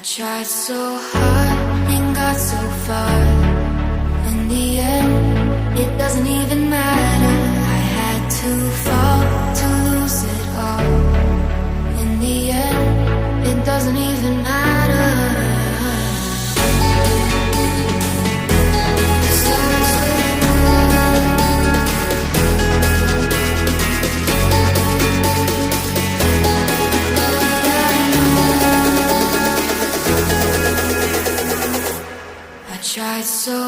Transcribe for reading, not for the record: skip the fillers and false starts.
tried so hard and got so far. In the end, it doesn't even matter. I had to fall to lose it all. In the end, it doesn't even matter. Tried so